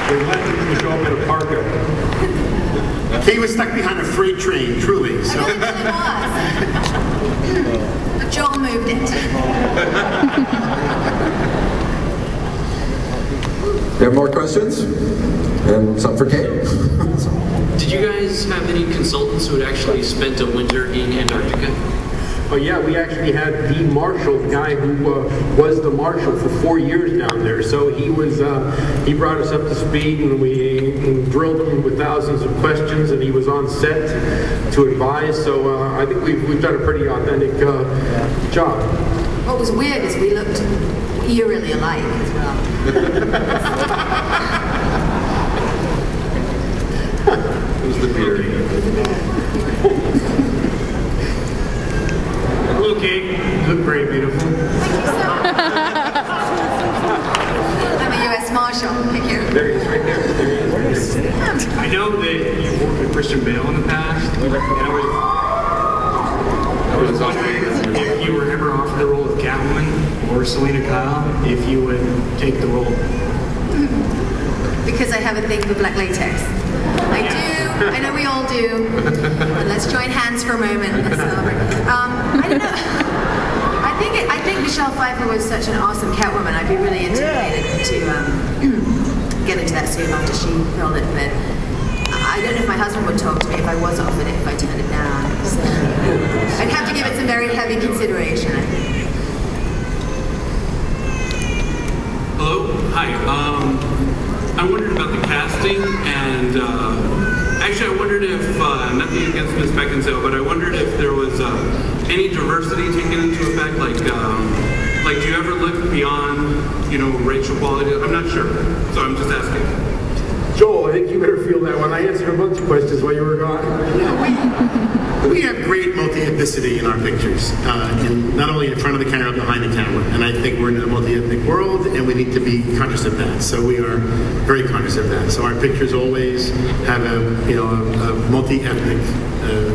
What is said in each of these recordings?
They let him show up in a parka. He was stuck behind a freight train, truly. So. I really was. Joel moved it. You have more questions? And some for Kate? Did you guys have any consultants who had actually spent a winter in Antarctica? Oh yeah, we actually had the marshal, the guy who was the marshal for 4 years down there. So he was, he brought us up to speed, and we drilled him with thousands of questions, and he was on set to advise. So I think we've done a pretty authentic job. What was weird is we looked eerily alike as well. It was the beard. Hello, Kate. You look very beautiful. Thank you so much. I'm a U.S. Marshal. Thank you. There he is, right there. There he is. I know that you worked with Christian Bale in the past, and I was wondering if you were ever offered the role of Catwoman or Selena Kyle, if you would take the role. Because I have a thing for black latex. I do. I know we all do. Let's join hands for a moment and celebrate. I don't know. I think Michelle Pfeiffer was such an awesome Catwoman. I'd be really intimidated to get into that suit after she filled it. But I don't know if my husband would talk to me if I was offered it, if I turned it down. So I'd have to give it some very heavy consideration, I think. Hello? Hi. I wondered about the casting, and actually I wondered if, nothing against Ms. Beckinsale, but I wondered if there was any diversity taken into effect, like do you ever look beyond, racial quality? I'm not sure, so I'm just asking. Joel, I think you better feel that one. I answered a bunch of questions while you were gone. We have great multi-ethnicity in our pictures, not only in front of the camera, but behind the camera. And I think we're in a multi-ethnic world, and we need to be conscious of that. So we are very conscious of that. So our pictures always have a multi-ethnic,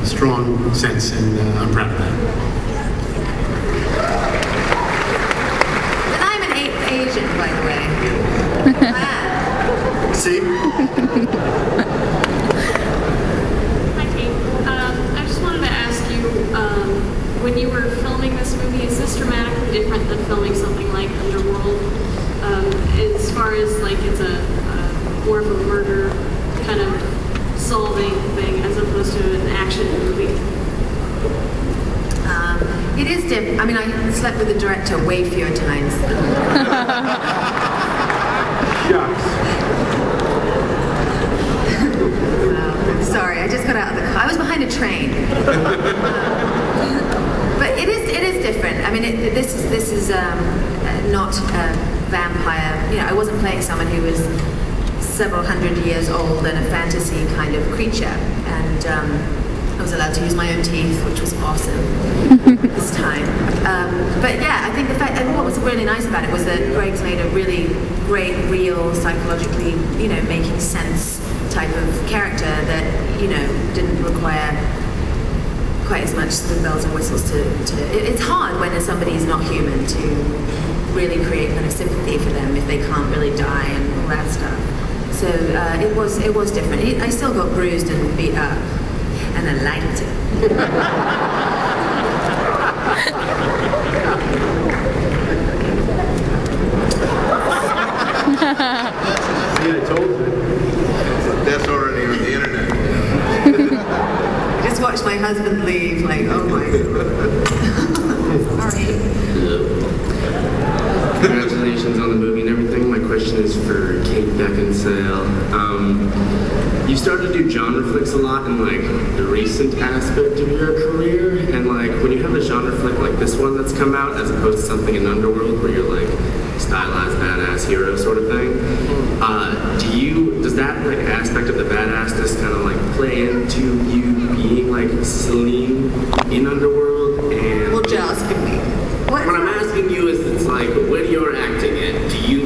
strong sense, and I'm proud of that. And I'm an Asian, by the way. See? When you were filming this movie, is this dramatically different than filming something like Underworld? As far as it's a more of a murder kind of solving thing as opposed to an action movie? It is different. I mean, I slept with the director way fewer times. Shucks. Sorry, I just got out of the car. I was behind a train. But it is different. I mean, this is not a vampire. I wasn't playing someone who was several hundred years old and a fantasy kind of creature. And I was allowed to use my own teeth, which was awesome this time. But yeah, I think the fact, and what was really nice about it was that Greg's made a really great, real, psychologically, making sense type of character that, didn't require quite as much sort of bells and whistles it's hard when somebody's not human to really create kind of sympathy for them if they can't really die and all that stuff. So it was different. I still got bruised and beat up, and I liked it. See, I told you. That's already on the internet. I just watched my husband leave, like, oh my god. Sorry. Congratulations on the movie and everything. My question is for Kate Beckinsale. You started to do genre flicks a lot in the recent aspect of your career, and when you have a genre flick like this one that's come out, as opposed to something in Underworld where you're stylized badass hero sort of thing, does that aspect of the badassness kind of play into you being Celine in Underworld? And Well, just give me. what I'm asking you is, it's when you're acting it, do you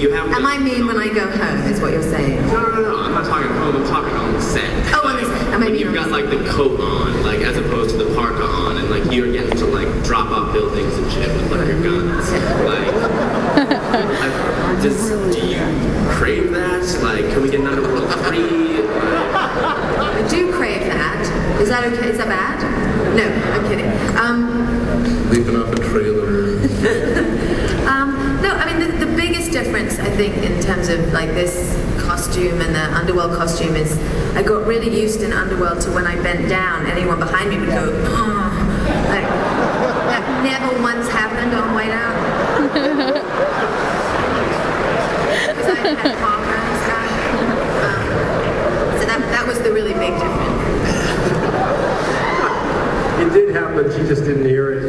you have? Am I mean when I go home? Is what you're saying? No. I'm not talking home. I'm talking on the set. Oh, on the set. Am I mean you've got the coat on, as opposed to the parka on, and you're getting to drop off buildings and shit with your guns. Do you crave that? Like, can we get an Underworld 3? I do crave that. Is that okay? Is that bad? No, I'm kidding. Leaping off a trailer. No, I mean the biggest difference I think in terms of like this costume and the Underworld costume is I got really used in Underworld to when I bent down, anyone behind me would go, oh. Like, that never once happened on Whiteout. Because I had Parker and stuff. So that was the really big difference. It did happen, she just didn't hear it.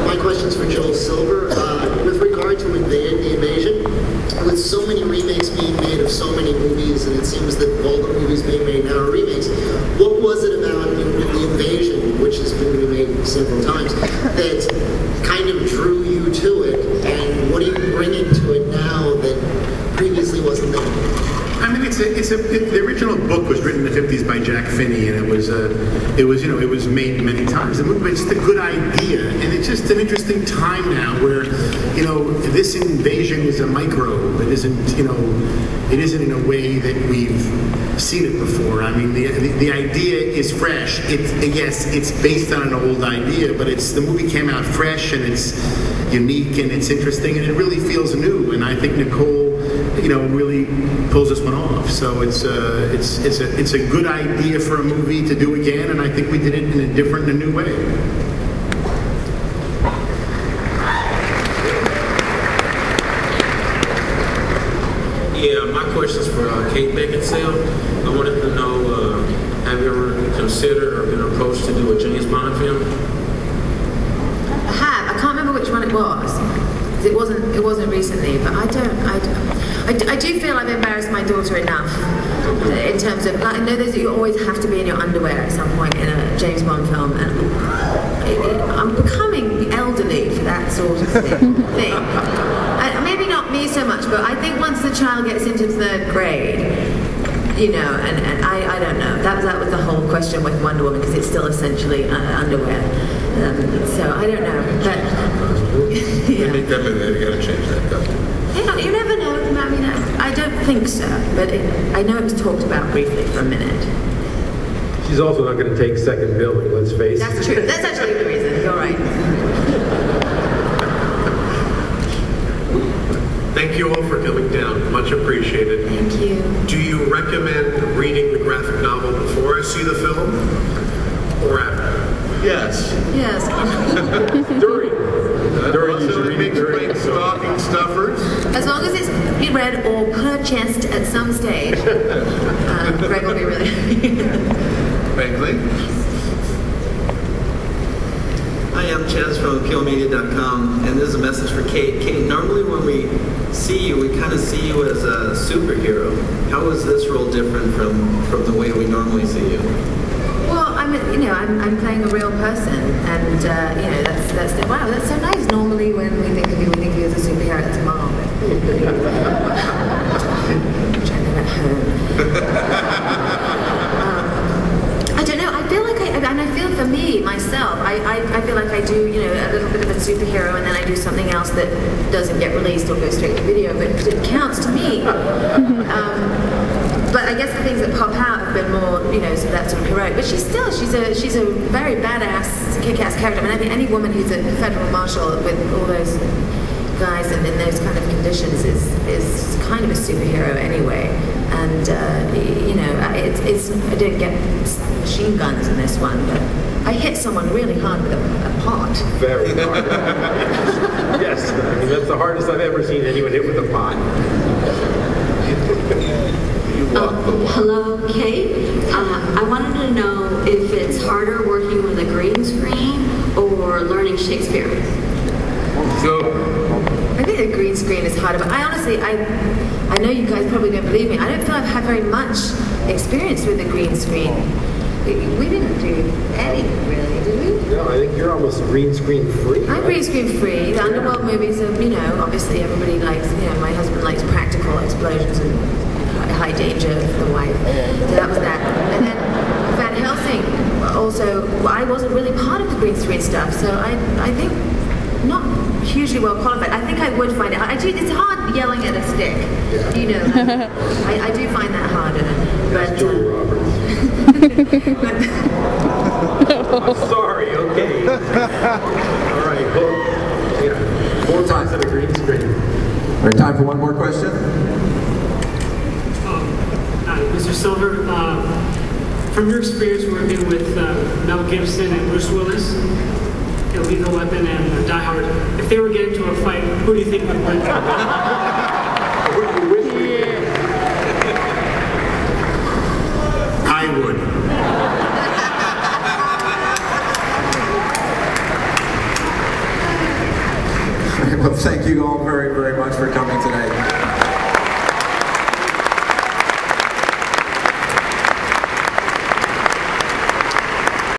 My question's for Joel Silver. With regard to the invasion, with so many remakes being made of so many movies, and it seems that all the movies being made now are remakes, what was it about the invasion, which has been remade several times, that kind of drew you to it, and what are you bringing to it now that previously wasn't there? I mean, the original book was written in the 50s by Jack Finney, and it was made many times. The movie, it's just a good idea, and it's just an interesting time now where, this invasion is a microbe. It isn't in a way that we've seen it before. I mean, the idea is fresh. It's based on an old idea, but the movie came out fresh, and it's unique, and it's interesting, and it really feels new. And I think Nicole, really pulls this one off. So it's a good idea for a movie to do again, and I think we did it in a different and a new way. Yeah, my question's for Kate Beckinsale. I wanted to know, have you ever considered or been approached to do a James Bond film? I can't remember which one it was. It wasn't recently, but I do feel I've embarrassed my daughter enough in terms of, I know you always have to be in your underwear at some point in a James Bond film, and I'm becoming elderly for that sort of thing. Maybe not me so much, but I think once the child gets into 3rd grade, and I don't know. That was the whole question with Wonder Woman, because it's still essentially underwear. So I don't know. But They make them in there, you gotta change that costume. You never know. I mean, I don't think so, but I know it was talked about briefly for a minute. She's also not going to take second billing, let's face it. That's true. That's actually the reason. You're right. Thank you all for coming down. Much appreciated. Thank you. Do you recommend reading the graphic novel before I see the film? Or after? Yes. Yes. During you should read it during. Stocking stuffers. As long as it's read or purchased at some stage, Greg will be really happy. Frankly. Hi, I'm Chaz from KillMedia.com, and this is a message for Kate. Kate, normally when we see you, we kind of see you as a superhero. How is this role different from the way we normally see you? Well, I'm playing a real person, and that's wow, that's so nice. Normally, when we think of you as a superhero. It's Mom. Which I live at home. I don't know. I feel like I feel for me myself. I feel like I do a little bit of a superhero, and then I do something else that doesn't get released or goes straight to video, but it counts to me. But I guess the things that pop out have been more, so that sort of heroic. But she's a very badass, kick-ass character. I mean, I think any woman who's a federal marshal with all those guys and in those kind of conditions is kind of a superhero anyway. And it's I didn't get machine guns in this one, but I hit someone really hard with a pot. Very hard. Yes, I mean that's the hardest I've ever seen anyone hit with a pot. Hello, Kate. I wanted to know if it's harder working with a green screen or learning Shakespeare. So, I think the green screen is harder, but I honestly, I know you guys probably don't believe me. I don't feel I've had very much experience with the green screen. We didn't do any, really, did we? No, I think you're almost green screen free. I'm green screen free. The Underworld movies are, obviously everybody likes, my husband likes practical explosions and high danger for the wife. So that was that. And then Van Helsing, all also, I wasn't really part of the green screen stuff, so I think not hugely well qualified. I think I would find it. It's hard yelling at a stick. Yeah. You know, that. I do find that harder. But Julia Roberts. I'm sorry. Okay. All right. Well, yeah. 4 times at a green screen. All right, time for one more question. Mr. Silver, from your experience working with Mel Gibson and Bruce Willis, Lethal Weapon and Die Hard, if they were getting into a fight, who do you think would win? I would. Well, thank you all very, very much for coming today.